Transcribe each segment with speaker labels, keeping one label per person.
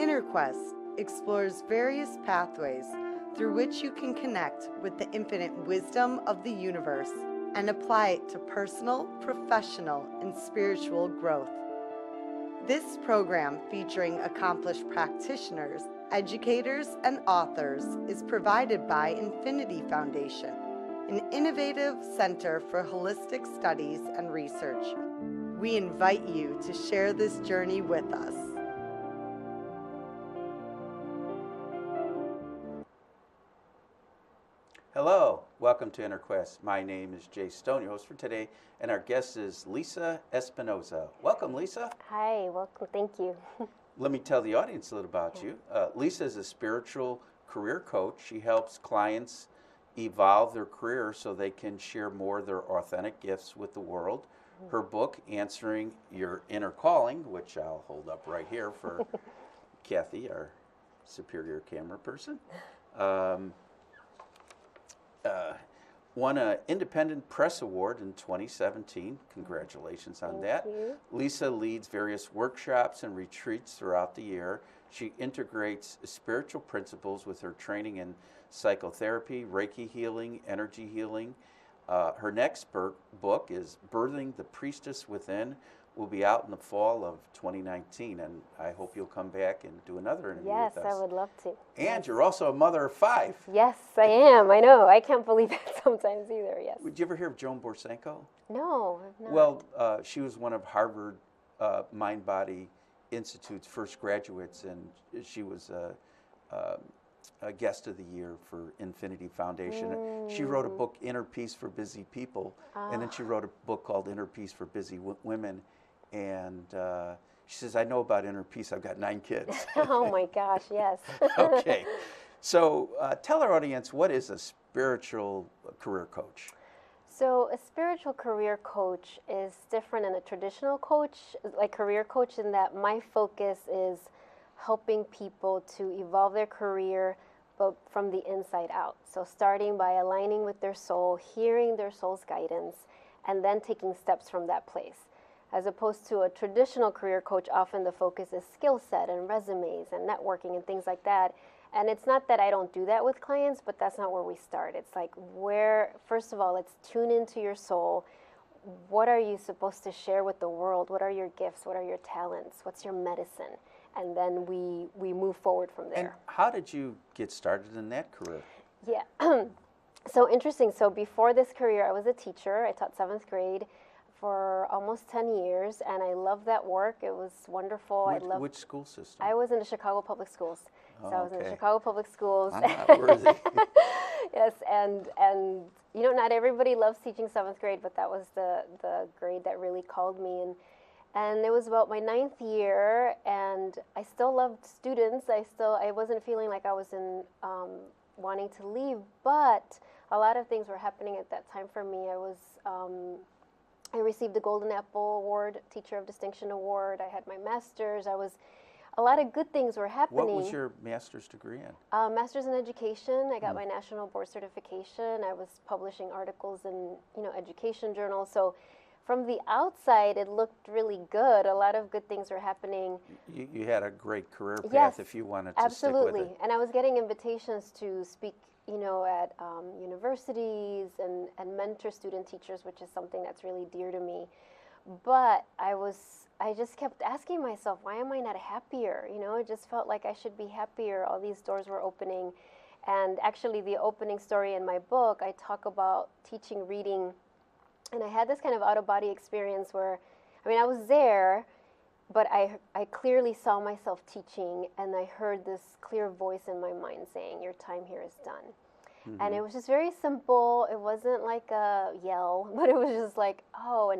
Speaker 1: InnerQuest explores various pathways through which you can connect with the infinite wisdom of the universe and apply it to personal, professional, and spiritual growth. This program, featuring accomplished practitioners, educators, and authors, is provided by Infinity Foundation, an innovative center for holistic studies and research. We invite you to share this journey with us.
Speaker 2: Hello, welcome to InnerQuest. My name is Jay Stone, your host for today, and our guest is Lisa Espinosa. Welcome, Lisa.
Speaker 3: Hi, welcome. Thank you.
Speaker 2: Let me tell the audience a little about you. Lisa is a spiritual career coach. She helps clients evolve their career so they can share more of their authentic gifts with the world. Her book, Answering Your Inner Calling, which I'll hold up right here for Kathy, our superior camera person, won an Independent Press Award in 2017. Congratulations on that.
Speaker 3: Thank you.
Speaker 2: Lisa leads various workshops and retreats throughout the year. She integrates spiritual principles with her training in psychotherapy, Reiki healing, energy healing. Her next book is Birthing the Priestess Within, will be out in the fall of 2019, and I hope you'll come back and do another interview with us.
Speaker 3: Yes, I would love to.
Speaker 2: And
Speaker 3: Yes.
Speaker 2: you're also a mother of 5.
Speaker 3: Yes, I am. I know. I can't believe it sometimes either. Yes.
Speaker 2: Did you ever hear of Joan Borsenko?
Speaker 3: No, I've not.
Speaker 2: Well, she was one of Harvard Mind Body Institute's first graduates, and she was a guest of the year for Infinity Foundation. She wrote a book, Inner Peace for Busy People, and then she wrote a book called Inner Peace for Busy Women. And she says, I know about inner peace. I've got 9 kids.
Speaker 3: Oh my gosh, yes.
Speaker 2: Okay. So tell our audience, what is a spiritual career coach?
Speaker 3: So a spiritual career coach is different than a traditional coach, like career coach, in that my focus is helping people to evolve their career, but from the inside out. So starting by aligning with their soul, hearing their soul's guidance, and then taking steps from that place. As opposed to a traditional career coach, often the focus is skill set and resumes and networking and things like that. And it's not that I don't do that with clients, but that's not where we start. It's like first of all, let's tune into your soul. What are you supposed to share with the world? What are your gifts? What are your talents? What's your medicine? And then we move forward from there.
Speaker 2: And how did you get started in that career?
Speaker 3: Yeah, so interesting. So before this career, I was a teacher. I taught 7th grade for almost 10 years, and I loved that work. It was wonderful.
Speaker 2: Which school system?
Speaker 3: I was in the Chicago Public Schools. So I was in the
Speaker 2: okay.
Speaker 3: Chicago Public Schools.
Speaker 2: I'm not worthy.
Speaker 3: Yes, and you know, not everybody loves teaching 7th grade, but that was the grade that really called me. And it was about my 9th year, and I still loved students. I wasn't feeling like I was wanting to leave, but a lot of things were happening at that time for me. I received the Golden Apple Award, Teacher of Distinction Award. I had my master's. A lot of good things were happening.
Speaker 2: What was your master's degree in?
Speaker 3: Master's in education. I got my national board certification. I was publishing articles in education journals. So from the outside, it looked really good. A lot of good things were happening.
Speaker 2: You had a great career path,
Speaker 3: yes,
Speaker 2: if you wanted to
Speaker 3: absolutely.
Speaker 2: stick with it.
Speaker 3: And I was getting invitations to speak at universities and mentor student teachers, which is something that's really dear to me. But I just kept asking myself, why am I not happier? It just felt like I should be happier. All these doors were opening. And actually, the opening story in my book, I talk about teaching reading. And I had this kind of out-of-body experience where, I was there, but I clearly saw myself teaching, and I heard this clear voice in my mind saying, your time here is done. Mm-hmm. And it was just very simple. It wasn't like a yell, but it was just like, oh,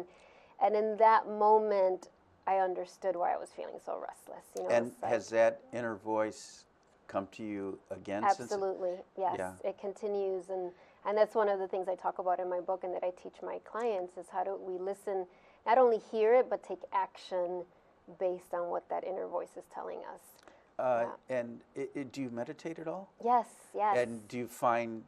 Speaker 3: and in that moment, I understood why I was feeling so restless.
Speaker 2: And has that inner voice come to you again?
Speaker 3: Absolutely, yes.
Speaker 2: Yeah.
Speaker 3: It continues, and that's one of the things I talk about in my book and that I teach my clients is how do we listen, not only hear it, but take action based on what that inner voice is telling us.
Speaker 2: And do you meditate at all?
Speaker 3: Yes, yes.
Speaker 2: And do you find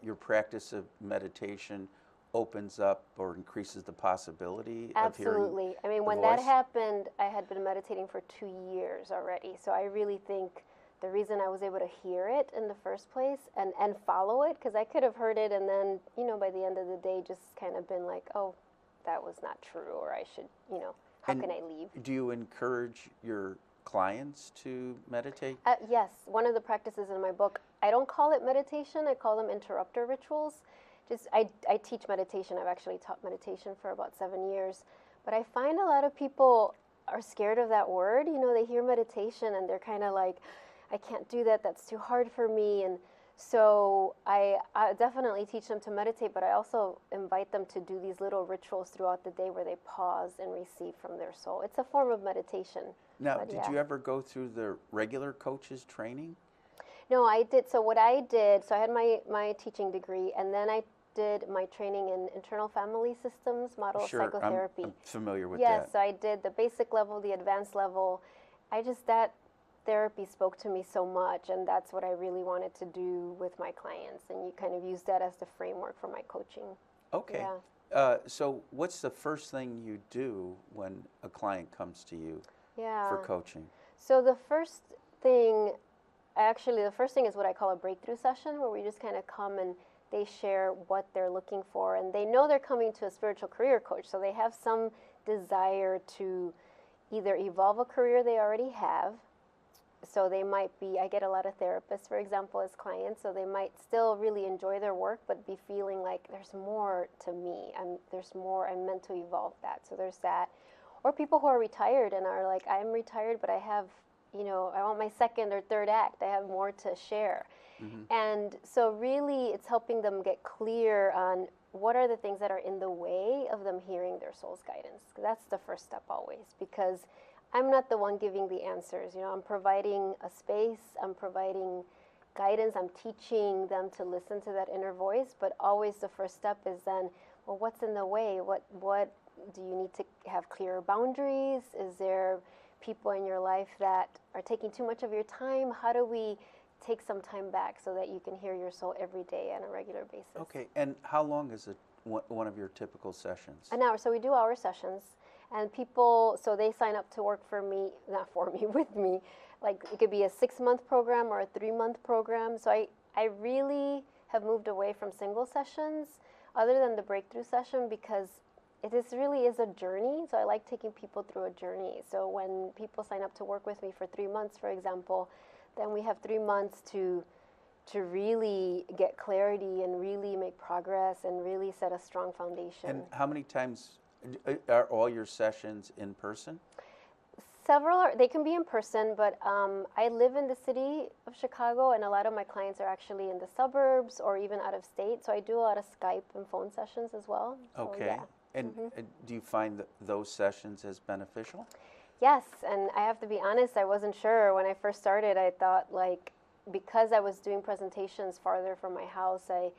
Speaker 2: your practice of meditation opens up or increases the possibility of hearing
Speaker 3: Absolutely. I mean,
Speaker 2: the
Speaker 3: when that
Speaker 2: voice?
Speaker 3: happened, I had been meditating for 2 years already. So I really think the reason I was able to hear it in the first place and follow it, because I could have heard it and then, by the end of the day, just kind of been like, oh, that was not true, or I should, how
Speaker 2: And
Speaker 3: can I leave?
Speaker 2: do you encourage your clients to meditate?
Speaker 3: Yes, one of the practices in my book, I don't call it meditation, I call them interrupter rituals. I teach meditation. I've actually taught meditation for about 7 years. But I find a lot of people are scared of that word. They hear meditation and they're kind of like, I can't do that. That's too hard for me. And so I definitely teach them to meditate, but I also invite them to do these little rituals throughout the day where they pause and receive from their soul. It's a form of meditation.
Speaker 2: Now,
Speaker 3: But
Speaker 2: did you ever go through the regular coaches training?
Speaker 3: No, I did. So what I did, so I had my teaching degree, and then I did my training in internal family systems, model of
Speaker 2: Sure,
Speaker 3: psychotherapy.
Speaker 2: I'm familiar with
Speaker 3: Yes,
Speaker 2: that.
Speaker 3: so I did the basic level, the advanced level. That therapy spoke to me so much, and that's what I really wanted to do with my clients, and you kind of use that as the framework for my coaching.
Speaker 2: Okay.
Speaker 3: Yeah.
Speaker 2: So what's the first thing you do when a client comes to you
Speaker 3: Yeah.
Speaker 2: for coaching?
Speaker 3: So the first thing is what I call a breakthrough session, where we just kind of come and they share what they're looking for, and they know they're coming to a spiritual career coach, so they have some desire to either evolve a career they already have. So they might be, I get a lot of therapists, for example, as clients, so they might still really enjoy their work, but be feeling like there's more to me, I'm meant to evolve that. So there's that. Or people who are retired and are like, I'm retired, but I have, I want my second or third act. I have more to share.
Speaker 2: Mm-hmm.
Speaker 3: And so really it's helping them get clear on what are the things that are in the way of them hearing their soul's guidance. That's the first step always, because I'm not the one giving the answers. I'm providing a space, I'm providing guidance, I'm teaching them to listen to that inner voice, but always the first step is then, well, what's in the way? What do you need to have clearer boundaries? Is there people in your life that are taking too much of your time? How do we take some time back so that you can hear your soul every day on a regular basis?
Speaker 2: Okay, and how long is one of your typical sessions?
Speaker 3: An hour. So we do hour sessions, and people, so they sign up to work for me, not for me, with me. Like it could be a 6-month program or a 3-month program. So I really have moved away from single sessions other than the breakthrough session, because really is a journey. So I like taking people through a journey. So when people sign up to work with me for 3 months, for example, then we have 3 months to really get clarity and really make progress and really set a strong foundation.
Speaker 2: And how many times are all your sessions in person?
Speaker 3: They can be in person, but I live in the city of Chicago, and a lot of my clients are actually in the suburbs or even out of state, so I do a lot of Skype and phone sessions as well. So,
Speaker 2: Okay.
Speaker 3: yeah.
Speaker 2: And do you find those sessions as beneficial?
Speaker 3: Yes, and I have to be honest, I wasn't sure. When I first started, I thought, like, because I was doing presentations farther from my house, I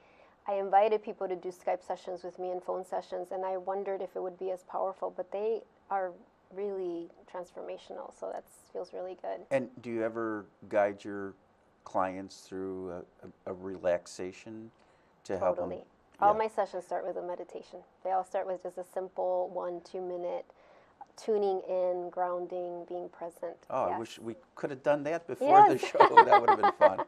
Speaker 3: invited people to do Skype sessions with me and phone sessions, and I wondered if it would be as powerful, but they are really transformational, so that feels really good.
Speaker 2: And do you ever guide your clients through a relaxation to help them?
Speaker 3: Totally. All my sessions start with a meditation. They all start with just a simple 1-2 minute tuning in, grounding, being present.
Speaker 2: Oh,
Speaker 3: Yes.
Speaker 2: I wish we could have done that before the
Speaker 3: Yes.
Speaker 2: show. That would have been fun.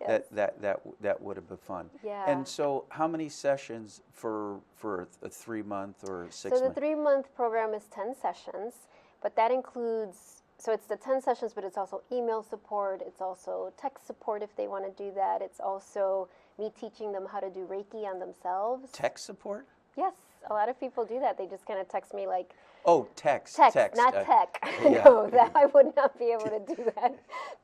Speaker 3: Yes.
Speaker 2: That would have been fun.
Speaker 3: Yeah.
Speaker 2: And so, how many sessions for a 3-month or 6
Speaker 3: So
Speaker 2: month?
Speaker 3: the 3-month program is 10 sessions, but that includes, so it's the 10 sessions, but it's also email support, it's also text support if they want to do that, it's also me teaching them how to do Reiki on themselves.
Speaker 2: Tech support?
Speaker 3: Yes, a lot of people do that. They just kind of text me like,
Speaker 2: Oh, text.
Speaker 3: not tech.
Speaker 2: yeah.
Speaker 3: No, that I would not be able to do that.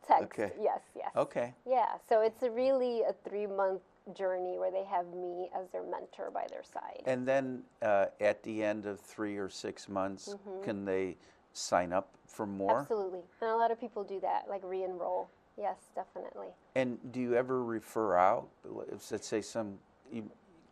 Speaker 3: Text.
Speaker 2: Okay.
Speaker 3: Yes.
Speaker 2: Okay.
Speaker 3: Yeah, so it's really a 3-month journey where they have me as their mentor by their side.
Speaker 2: And then at the end of 3 or 6 months, can they sign up for more?
Speaker 3: Absolutely. And a lot of people do that, like re-enroll. Yes, definitely.
Speaker 2: And do you ever refer out? Let's say some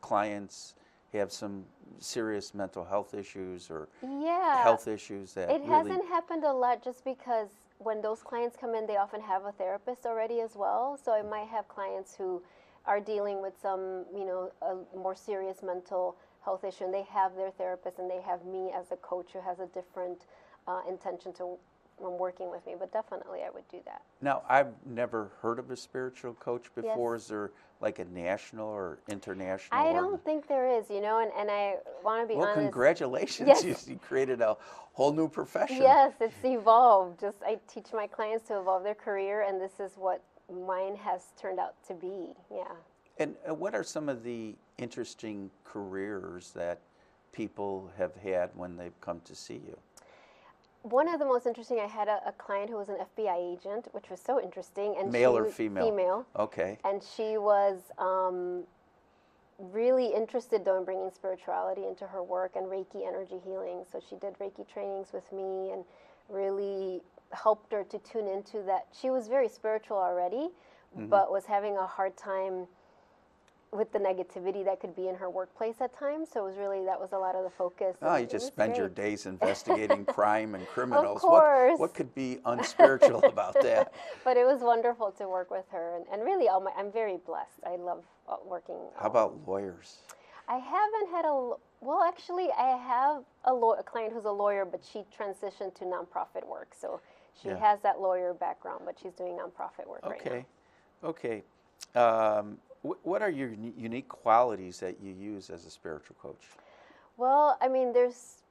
Speaker 2: clients have some serious mental health issues or health issues that
Speaker 3: It hasn't happened a lot just because when those clients come in, they often have a therapist already as well. So I might have clients who are dealing with some, a more serious mental health issue, and they have their therapist, and they have me as a coach who has a different intention to working with me. But definitely, I would do that.
Speaker 2: Now, I've never heard of a spiritual coach before.
Speaker 3: Yes.
Speaker 2: Is there like a national or international?
Speaker 3: I don't think there is, and I want to be
Speaker 2: Well,
Speaker 3: honest.
Speaker 2: congratulations.
Speaker 3: Yes.
Speaker 2: You created a whole new profession.
Speaker 3: Yes, it's evolved. I teach my clients to evolve their career, and this is what mine has turned out to be. Yeah.
Speaker 2: And what are some of the interesting careers that people have had when they've come to see you?
Speaker 3: One of the most interesting, I had a client who was an FBI agent, which was so interesting. And
Speaker 2: Male or female?
Speaker 3: Female.
Speaker 2: Okay.
Speaker 3: And she was really interested, though, in bringing spirituality into her work and Reiki energy healing. So she did Reiki trainings with me and really helped her to tune into that. She was very spiritual already, but was having a hard time with the negativity that could be in her workplace at times. So that was a lot of the focus.
Speaker 2: Oh, you just spend your days investigating crime and criminals.
Speaker 3: Of course.
Speaker 2: What could be unspiritual about that?
Speaker 3: But it was wonderful to work with her. And really, I'm very blessed. I love working.
Speaker 2: How about lawyers?
Speaker 3: I haven't had well, actually, I have a client who's a lawyer, but she transitioned to nonprofit work. So she has that lawyer background, but she's doing nonprofit work right now.
Speaker 2: Okay. What are your unique qualities that you use as a spiritual coach?
Speaker 3: Well, I mean, there's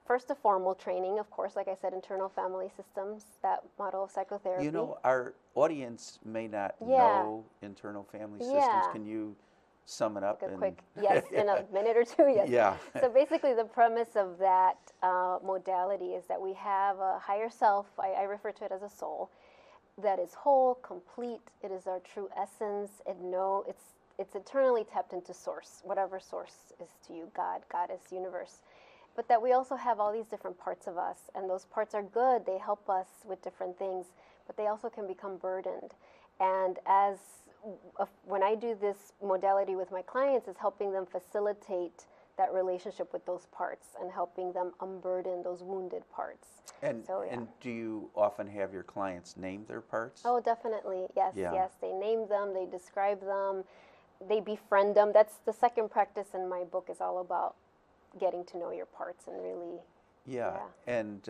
Speaker 3: first a formal training, of course, like I said, internal family systems, that model of psychotherapy.
Speaker 2: You know, our audience may not know internal family systems. Can you sum it up?
Speaker 3: Yes, in a minute or two, yes.
Speaker 2: Yeah.
Speaker 3: So basically the premise of that modality is that we have a higher self, I refer to it as a soul, that is whole, complete. It is our true essence. It's eternally tapped into source, whatever source is to you, God, Goddess, universe. But that we also have all these different parts of us, and those parts are good. They help us with different things, but they also can become burdened. And when I do this modality with my clients, is helping them facilitate that relationship with those parts and helping them unburden those wounded parts.
Speaker 2: And do you often have your clients name their parts?
Speaker 3: Oh, definitely. Yes,
Speaker 2: Yeah.
Speaker 3: yes. They name them, they describe them, they befriend them. That's the second practice in my book, is all about getting to know your parts and really.
Speaker 2: Yeah. And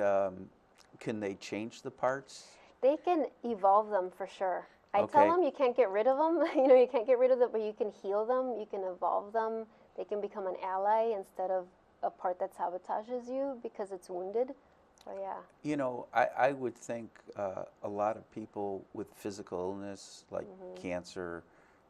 Speaker 2: can they change the parts?
Speaker 3: They can evolve them for sure. I
Speaker 2: Okay.
Speaker 3: tell them you can't get rid of them. You can't get rid of them, but you can heal them, you can evolve them. They can become an ally instead of a part that sabotages you because it's wounded. So yeah.
Speaker 2: You know, I would think a lot of people with physical illness like cancer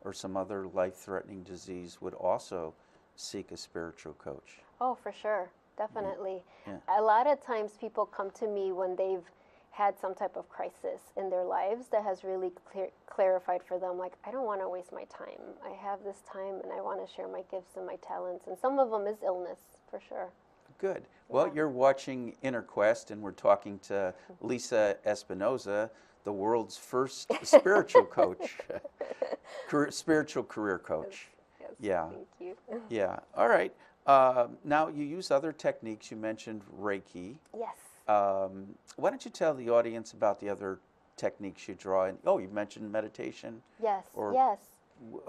Speaker 2: or some other life-threatening disease would also seek a spiritual coach.
Speaker 3: Oh, for sure. Definitely.
Speaker 2: Yeah.
Speaker 3: A lot of times people come to me when they've had some type of crisis in their lives that has really clarified for them, like, I don't want to waste my time. I have this time and I want to share my gifts and my talents. And some of them is illness, for sure.
Speaker 2: Good. Well, you're watching Inner Quest, and we're talking to Lisa Espinosa, the world's first spiritual coach, spiritual career coach.
Speaker 3: Yes.
Speaker 2: Yeah.
Speaker 3: Thank you.
Speaker 2: Yeah. All right. Now, you use other techniques. You mentioned Reiki.
Speaker 3: Yes.
Speaker 2: Why don't you tell the audience about the other techniques you draw in? Oh, you mentioned meditation.
Speaker 3: Yes.
Speaker 2: Or
Speaker 3: yes.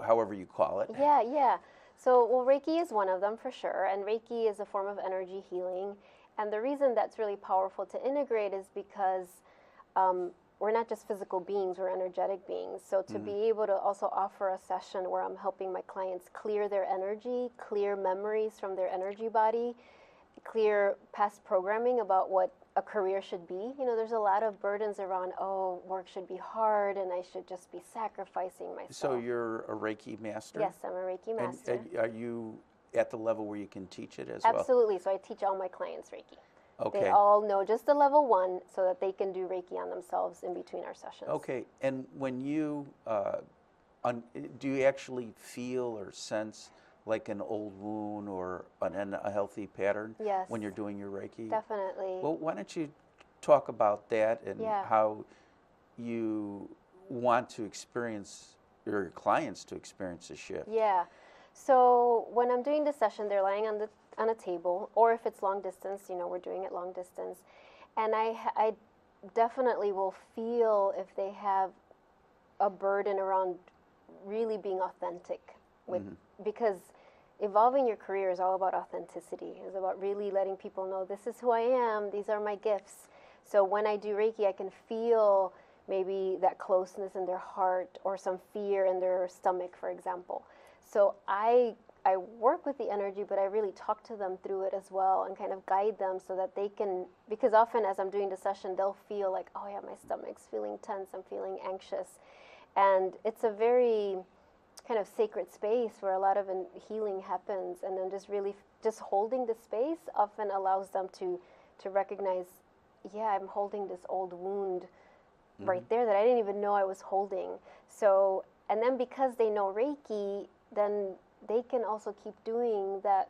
Speaker 2: However you call it.
Speaker 3: Yeah. So, well, Reiki is one of them for sure, and Reiki is a form of energy healing. And the reason that's really powerful to integrate is because we're not just physical beings, we're energetic beings. So to be able to also offer a session where I'm helping my clients clear their energy, clear memories from their energy body, clear past programming about what a career should be. There's a lot of burdens around, work should be hard and I should just be sacrificing myself.
Speaker 2: So you're a Reiki master?
Speaker 3: Yes, I'm a Reiki master.
Speaker 2: And are you at the level where you can teach it as
Speaker 3: Absolutely. So I teach all my clients Reiki.
Speaker 2: Okay.
Speaker 3: They all know just the level 1 so that they can do Reiki on themselves in between our sessions.
Speaker 2: Okay. And when you, do you actually feel or sense like an old wound or a healthy pattern
Speaker 3: Yes.
Speaker 2: when you're doing your Reiki?
Speaker 3: Definitely.
Speaker 2: Well, why don't you talk about that and
Speaker 3: Yeah.
Speaker 2: how you want to experience, your clients to experience a shift?
Speaker 3: Yeah. So when I'm doing the session, they're lying on a table, or if it's long distance, we're doing it long distance. And I definitely will feel if they have a burden around really being authentic with, because evolving your career is all about authenticity. It's about really letting people know this is who I am, these are my gifts. So when I do Reiki, I can feel maybe that closeness in their heart or some fear in their stomach, for example. So I work with the energy, but I really talk to them through it as well and kind of guide them so that they can, because often as I'm doing the session, they'll feel like, oh yeah, my stomach's feeling tense, I'm feeling anxious. And it's a very kind of sacred space where a lot of healing happens, and then just holding the space often allows them to recognize, yeah, I'm holding this old wound right there that I didn't even know I was holding. So, and then because they know Reiki, then they can also keep doing that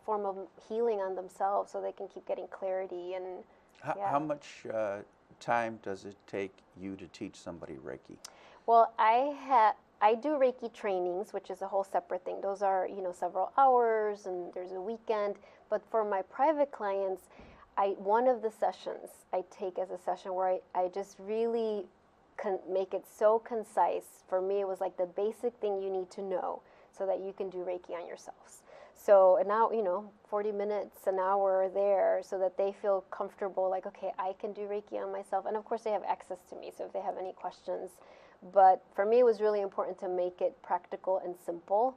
Speaker 3: form of healing on themselves, so they can keep getting clarity. And
Speaker 2: How much time does it take you to teach somebody Reiki?
Speaker 3: Well, I do Reiki trainings, which is a whole separate thing. Those are, several hours, and there's a weekend. But for my private clients, one of the sessions I take as a session where I just really make it so concise. For me, it was like the basic thing you need to know so that you can do Reiki on yourselves. So now, 40 minutes, an hour there, so that they feel comfortable, like, okay, I can do Reiki on myself. And of course, they have access to me, so if they have any questions. But for me, it was really important to make it practical and simple.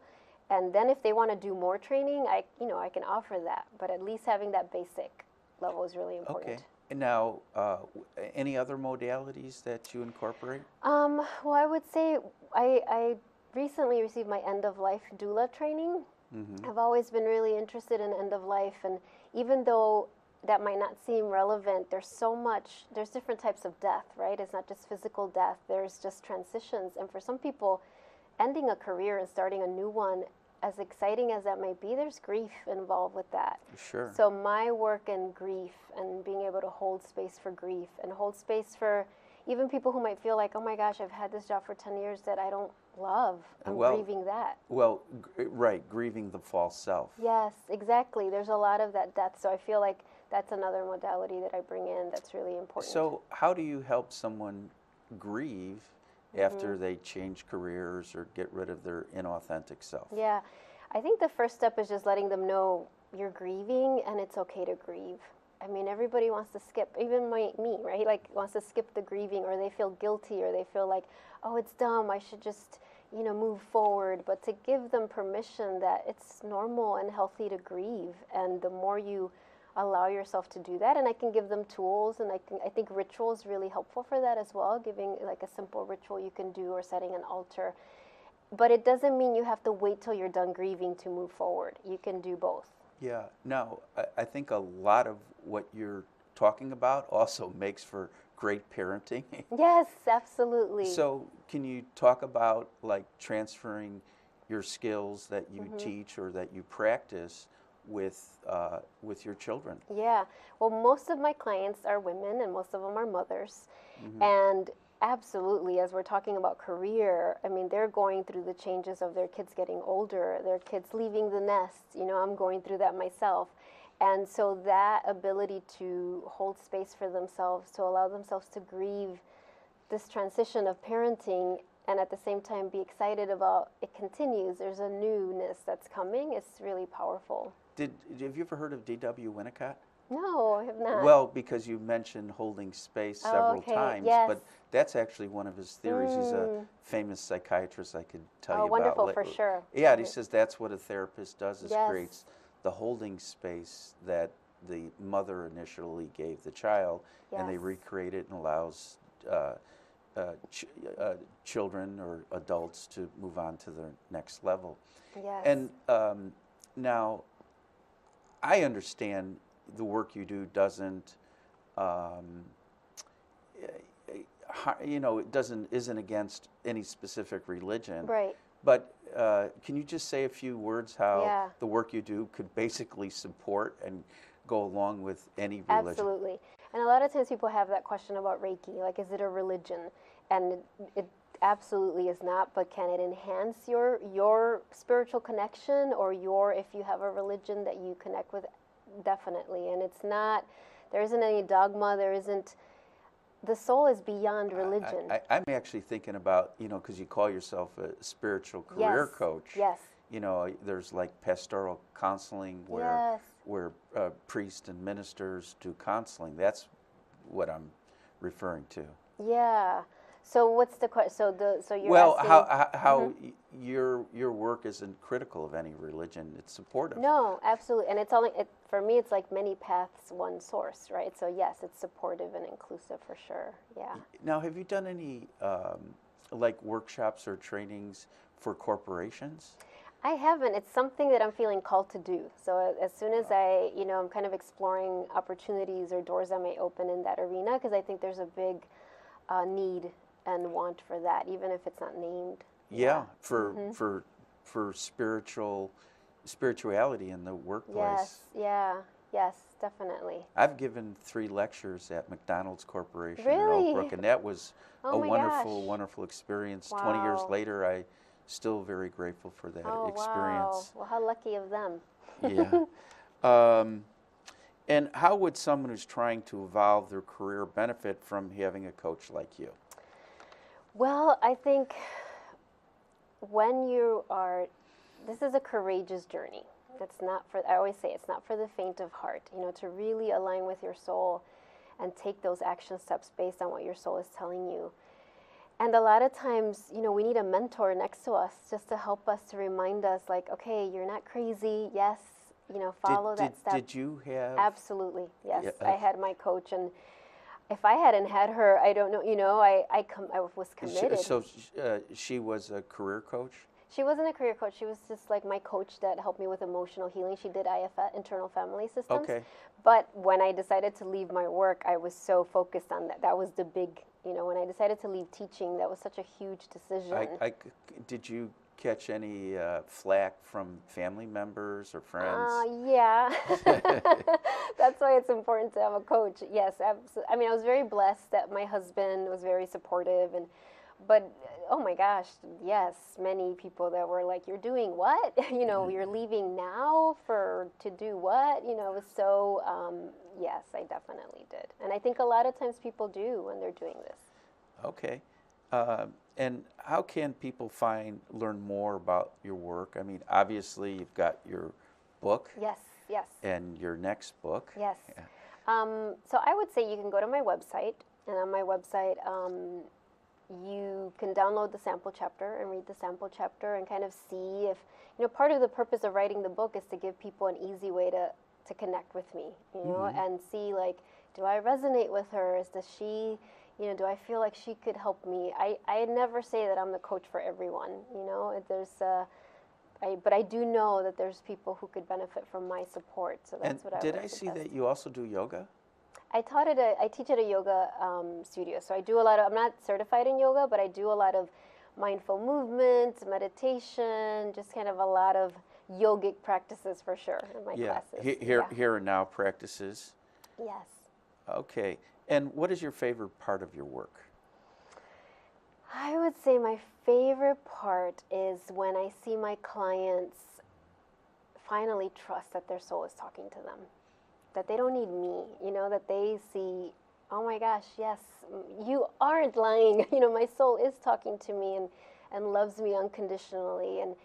Speaker 3: And then if they want to do more training, I can offer that. But at least having that basic level is really important.
Speaker 2: Okay. And now, any other modalities that you incorporate?
Speaker 3: Well, I would say I recently received my end-of-life doula training. I've always been really interested in end-of-life, and even though that might not seem relevant, there's different types of death, right? It's not just physical death, there's just transitions. And for some people, ending a career and starting a new one, as exciting as that might be, there's grief involved with that.
Speaker 2: Sure.
Speaker 3: So my work in grief and being able to hold space for grief and hold space for even people who might feel like, oh my gosh, I've had this job for 10 years that I don't love. I'm grieving that.
Speaker 2: Well, right, grieving the false self.
Speaker 3: Yes, exactly. There's a lot of that death. So I feel like that's another modality that I bring in that's really important.
Speaker 2: So how do you help someone grieve after they change careers or get rid of their inauthentic self?
Speaker 3: Yeah, I think the first step is just letting them know you're grieving and it's okay to grieve. I mean, everybody wants to skip, even me, right? Like, wants to skip the grieving, or they feel guilty, or they feel like, oh, it's dumb, I should just, move forward. But to give them permission that it's normal and healthy to grieve, and the more you allow yourself to do that, and I can give them tools, and I think ritual is really helpful for that as well, giving like a simple ritual you can do, or setting an altar. But it doesn't mean you have to wait till you're done grieving to move forward. You can do both.
Speaker 2: Yeah. Now, I think a lot of what you're talking about also makes for great parenting.
Speaker 3: Yes, absolutely.
Speaker 2: So can you talk about like transferring your skills that you teach or that you practice with your children?
Speaker 3: Yeah. Well, most of my clients are women, and most of them are mothers. And absolutely, as we're talking about career, I mean, they're going through the changes of their kids getting older, their kids leaving the nest. I'm going through that myself. And so that ability to hold space for themselves, to allow themselves to grieve this transition of parenting, and at the same time be excited about it continues, there's a newness that's coming, it's really powerful.
Speaker 2: Have you ever heard of D.W. Winnicott?
Speaker 3: No, I have not.
Speaker 2: Well, because you mentioned holding space several times,
Speaker 3: yes.
Speaker 2: but that's actually one of his theories. He's a famous psychiatrist, I could tell you about.
Speaker 3: Wonderful, for sure.
Speaker 2: Yeah, he says that's what a therapist does, is
Speaker 3: Yes.
Speaker 2: creates the holding space that the mother initially gave the child, and they
Speaker 3: Yes.
Speaker 2: recreate it and allows children or adults to move on to their next level.
Speaker 3: Yes.
Speaker 2: And now, I understand the work you do doesn't, isn't against any specific religion.
Speaker 3: Right.
Speaker 2: But can you just say a few words how
Speaker 3: Yeah.
Speaker 2: the work you do could basically support and go along with any religion?
Speaker 3: Absolutely. And a lot of times people have that question about Reiki, like, is it a religion? And it absolutely is not, but can it enhance your spiritual connection, or if you have a religion that you connect with? Definitely. And it's not, there isn't any dogma, the soul is beyond religion.
Speaker 2: I'm actually thinking about, because you call yourself a spiritual career
Speaker 3: Yes.
Speaker 2: coach.
Speaker 3: Yes.
Speaker 2: you know, there's like pastoral counseling
Speaker 3: Yes.
Speaker 2: where priests and ministers do counseling. That's what I'm referring to.
Speaker 3: Yeah. So what's the question? So you're
Speaker 2: Well,
Speaker 3: asking.
Speaker 2: how your work isn't critical of any religion. It's supportive.
Speaker 3: No, absolutely. And it's only for me. It's like many paths, one source, right? So yes, it's supportive and inclusive for sure. Yeah.
Speaker 2: Now, have you done any like workshops or trainings for corporations?
Speaker 3: I haven't. It's something that I'm feeling called to do. So as soon as I'm kind of exploring opportunities or doors that may open in that arena, because I think there's a big need and want for that, even if it's not named.
Speaker 2: Yeah, for spirituality in the workplace.
Speaker 3: Yes. Yeah. Yes. Definitely.
Speaker 2: I've given 3 lectures at McDonald's Corporation
Speaker 3: Really?
Speaker 2: in Oak Brook, and that was
Speaker 3: Oh
Speaker 2: a
Speaker 3: my
Speaker 2: wonderful,
Speaker 3: gosh.
Speaker 2: wonderful experience. 20 years
Speaker 3: Wow.
Speaker 2: later, I still very grateful for that
Speaker 3: Oh wow.
Speaker 2: experience.
Speaker 3: Well, how lucky of them.
Speaker 2: Yeah. And how would someone who's trying to evolve their career benefit from having a coach like you?
Speaker 3: Well, I think when you are, this is a courageous journey. It's not for, I always say, it's not for the faint of heart, to really align with your soul and take those action steps based on what your soul is telling you. And a lot of times, we need a mentor next to us just to help us, to remind us, like, okay, you're not crazy. Yes, follow that step.
Speaker 2: Did you have?
Speaker 3: Absolutely, yes.
Speaker 2: Yeah,
Speaker 3: I had my coach, and if I hadn't had her, I don't know, I was committed.
Speaker 2: So she was a career coach?
Speaker 3: She wasn't a career coach. She was just like my coach that helped me with emotional healing. She did IFS, internal family systems.
Speaker 2: Okay.
Speaker 3: But when I decided to leave my work, I was so focused on that. That was the big, when I decided to leave teaching, that was such a huge decision.
Speaker 2: Did you catch any flack from family members or friends?
Speaker 3: Yeah. That's why it's important to have a coach. Yes, absolutely. I mean, I was very blessed that my husband was very supportive, but oh my gosh, yes, many people that were like, "You're doing what? You're leaving now to do what?" It was so. Yes, I definitely did, and I think a lot of times people do when they're doing this.
Speaker 2: Okay. And how can people learn more about your work? I mean, obviously you've got your book.
Speaker 3: Yes. Yes.
Speaker 2: And your next book.
Speaker 3: Yes.
Speaker 2: Yeah.
Speaker 3: So I would say you can go to my website, and on my website, you can download the sample chapter and read the sample chapter and kind of see if, part of the purpose of writing the book is to give people an easy way to connect with me, and see, like, do I resonate with her? Does she, do I feel like she could help me? I never say that I'm the coach for everyone, but I do know that there's people who could benefit from my support, so that's what I would
Speaker 2: suggest. Did I see that you also do yoga?
Speaker 3: I teach at a yoga studio. So I do I'm not certified in yoga, but I do a lot of mindful movement, meditation, just kind of a lot of yogic practices for sure in my classes.
Speaker 2: Here and now practices.
Speaker 3: Yes.
Speaker 2: Okay. And what is your favorite part of your work?
Speaker 3: I would say my favorite part is when I see my clients finally trust that their soul is talking to them. That they don't need me, that they see, oh my gosh, yes, you aren't lying. My soul is talking to me and loves me unconditionally. And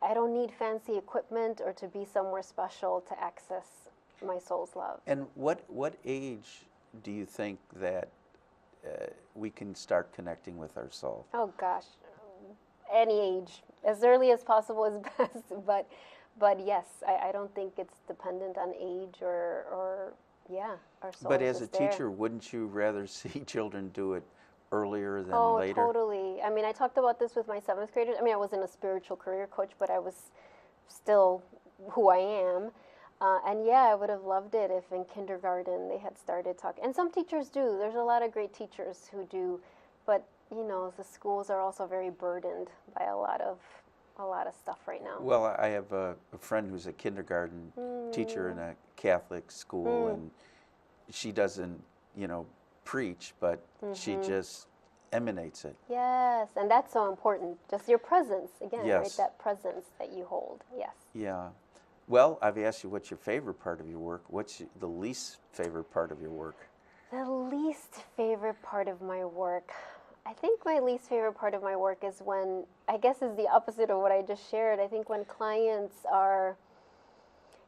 Speaker 3: I don't need fancy equipment or to be somewhere special to access my soul's love.
Speaker 2: And what age do you think that we can start connecting with our soul?
Speaker 3: Oh gosh, any age. As early as possible is best, But yes, I don't think it's dependent on age or our soul.
Speaker 2: But as a teacher, wouldn't you rather see children do it earlier than later?
Speaker 3: Oh, totally. I mean, I talked about this with my 7th graders. I mean, I wasn't a spiritual career coach, but I was still who I am. And yeah, I would have loved it if in kindergarten they had started talking. And some teachers do. There's a lot of great teachers who do. But, the schools are also very burdened by a lot of stuff right now.
Speaker 2: Well, I have a friend who's a kindergarten teacher in a Catholic school, and she doesn't, preach, but she just emanates it.
Speaker 3: Yes, and that's so important. Just your presence, again,
Speaker 2: Yes.
Speaker 3: right? That presence that you hold, yes.
Speaker 2: Yeah. Well, I've asked you what's your favorite part of your work. What's the least favorite part of your work?
Speaker 3: The least favorite part of my work, I think my least favorite part of my work is when, I guess is the opposite of what I just shared. I think when clients are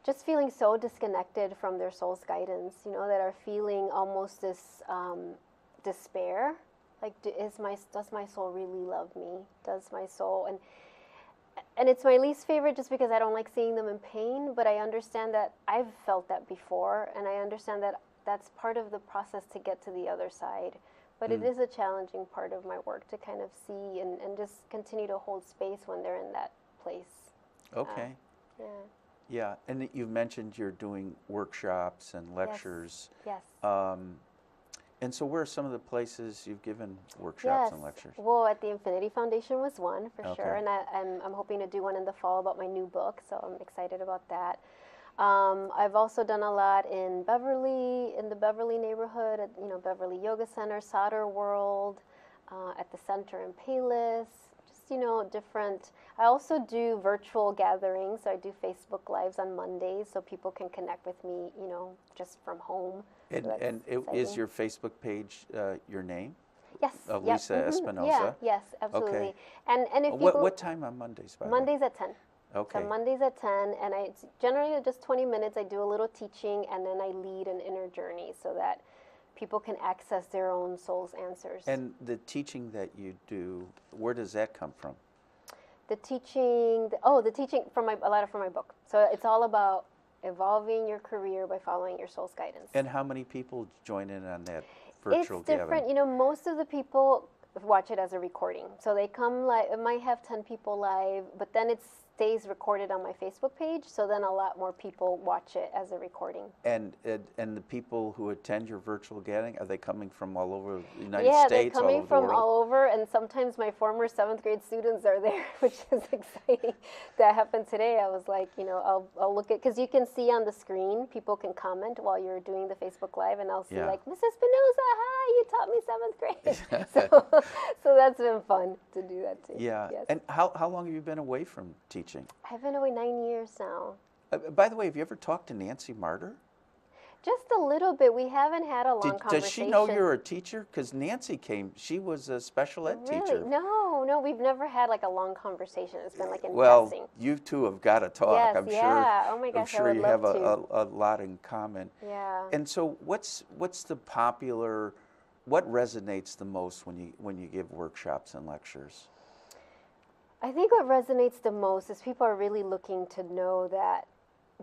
Speaker 3: just feeling so disconnected from their soul's guidance, that are feeling almost this despair. Like, does my soul really love me? Does my soul, and it's my least favorite just because I don't like seeing them in pain, but I understand that I've felt that before, and I understand that that's part of the process to get to the other side. But it is a challenging part of my work to kind of see and just continue to hold space when they're in that place.
Speaker 2: Okay.
Speaker 3: Yeah.
Speaker 2: Yeah, and you've mentioned you're doing workshops and lectures.
Speaker 3: Yes.
Speaker 2: And so where are some of the places you've given workshops and lectures?
Speaker 3: Well, at the Infinity Foundation was one, for
Speaker 2: Okay.
Speaker 3: sure. And I'm hoping to do one in the fall about my new book, so I'm excited about that. I've also done a lot in the Beverly neighborhood, at, Beverly Yoga Center, Solder World, at the center in Payless, just, different. I also do virtual gatherings. So I do Facebook Lives on Mondays so people can connect with me, just from home.
Speaker 2: And is your Facebook page your name?
Speaker 3: Yes.
Speaker 2: Lisa Espinosa?
Speaker 3: Yeah, yes, absolutely.
Speaker 2: Okay.
Speaker 3: And if people,
Speaker 2: what time on Mondays, by the way?
Speaker 3: Mondays at 10.
Speaker 2: Okay.
Speaker 3: So Mondays at 10, and it's generally just 20 minutes. I do a little teaching, and then I lead an inner journey so that people can access their own soul's answers.
Speaker 2: And the teaching that you do, where does that come from?
Speaker 3: The teaching from my book. So it's all about evolving your career by following your soul's guidance.
Speaker 2: And how many people join in on that virtual
Speaker 3: It's different.
Speaker 2: gathering?
Speaker 3: Most of the people watch it as a recording. So they come live. It might have 10 people live, but then it stays recorded on my Facebook page. So then a lot more people watch it as a recording.
Speaker 2: And the people who attend your virtual gathering, are they coming from all over the United
Speaker 3: Yeah,
Speaker 2: States,
Speaker 3: they're coming
Speaker 2: all over
Speaker 3: from
Speaker 2: the world?
Speaker 3: all over, and sometimes my former 7th grade students are there, which is exciting. That happened today. I was like, I'll look at, because you can see on the screen, people can comment while you're doing the Facebook Live, and I'll see like, Miss Espinosa, hi, you taught me 7th grade. so that's been fun to do that too.
Speaker 2: Yeah.
Speaker 3: Yes.
Speaker 2: And how long have you been away from teaching?
Speaker 3: I've been away 9 years now.
Speaker 2: By the way, have you ever talked to Nancy Marder?
Speaker 3: Just a little bit. We haven't had a long conversation.
Speaker 2: Does she know you're a teacher? Because Nancy came, she was a special ed teacher.
Speaker 3: No, we've never had like a long conversation. It's been like in
Speaker 2: Well,
Speaker 3: passing.
Speaker 2: you two have got to talk.
Speaker 3: Yes,
Speaker 2: I'm
Speaker 3: yeah.
Speaker 2: sure.
Speaker 3: Oh my gosh,
Speaker 2: I'm sure
Speaker 3: I would
Speaker 2: you
Speaker 3: love
Speaker 2: have
Speaker 3: to.
Speaker 2: a lot in common.
Speaker 3: Yeah.
Speaker 2: And so, what's the popular? What resonates the most when you give workshops and lectures?
Speaker 3: I think what resonates the most is people are really looking to know that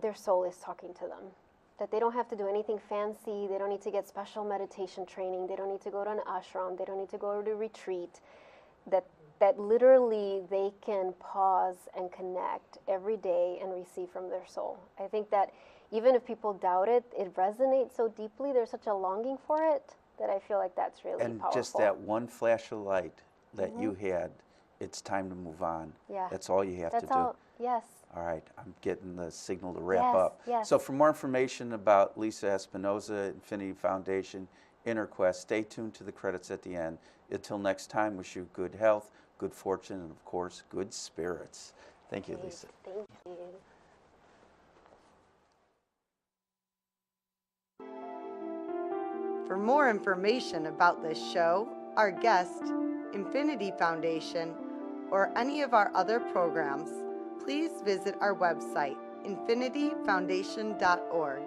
Speaker 3: their soul is talking to them. That they don't have to do anything fancy. They don't need to get special meditation training. They don't need to go to an ashram. They don't need to go to a retreat. That literally they can pause and connect every day and receive from their soul. I think that even if people doubt it, it resonates so deeply. There's such a longing for it that I feel like that's really
Speaker 2: And
Speaker 3: powerful.
Speaker 2: just that one flash of light that you had, it's time to move on.
Speaker 3: Yeah.
Speaker 2: That's all you have to do.
Speaker 3: That's all. Yes.
Speaker 2: All right, I'm getting the signal to wrap
Speaker 3: Yes,
Speaker 2: up.
Speaker 3: yes.
Speaker 2: So for more information about Lisa Espinosa, Infinity Foundation, Inner Quest, stay tuned to the credits at the end. Until next time, wish you good health, good fortune, and of course, good spirits. Thank you, Lisa.
Speaker 3: Thank you.
Speaker 1: For more information about this show, our guest, Infinity Foundation, or any of our other programs, please visit our website, infinityfoundation.org,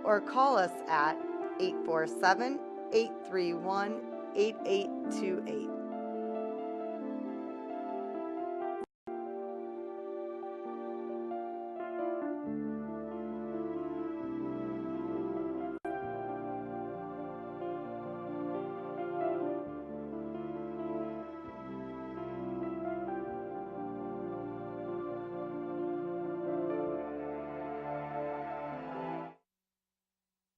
Speaker 1: or call us at 847-831-8828.